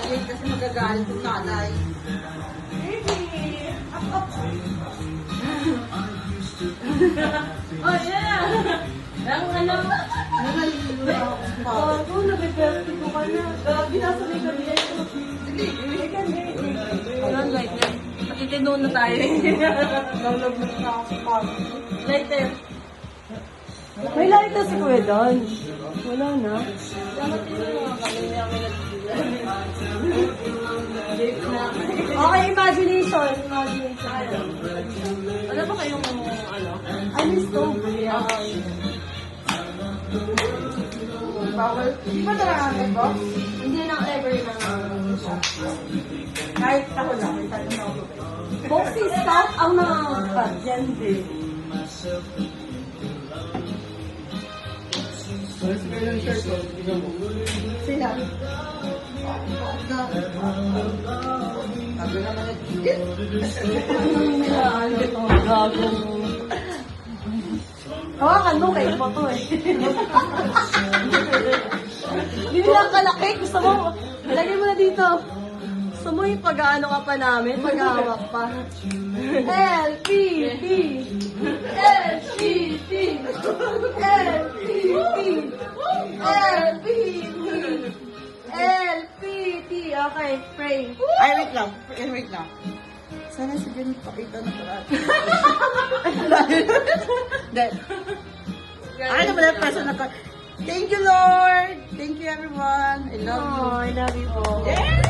quiet kasi magagalit yung nanay. Oh, yeah! Ang ano? Nalililo na ako sa pagod. Ako, nag-vertigo ka na. Grabe, nasa may gabi ito. Ayan, lighter. Matitino na tayo. Nalaglag na ako sa pagod. Lighter. May lighter si Kuya Don. Wala na. Dapat ito yung kami niya kami Okay, imagination. Imagination. Ano ba kayong ano? I miss stove. Bawal. Di ba talaga box? Hindi na ever na. Kahit ako lang, may tanong ako. Boxing stop ang mga pasyente. Sila. Sabi naman nag-iit. Gagong. Hawakan mo kayo po to eh. Hindi lang kalaki. Gusto mo, ilagay mo na dito. Gusto mo yung pag-ano ka pa namin, pag-hawak pa. LPT! LPT! LPT! LPT! LPT! Okay, pray. Ay, wait lang. Sana si Jen pakita na parati. Then, ay naman na person na Thank you, Lord. Thank you, everyone. I love you. Oh, I love you po. Yes!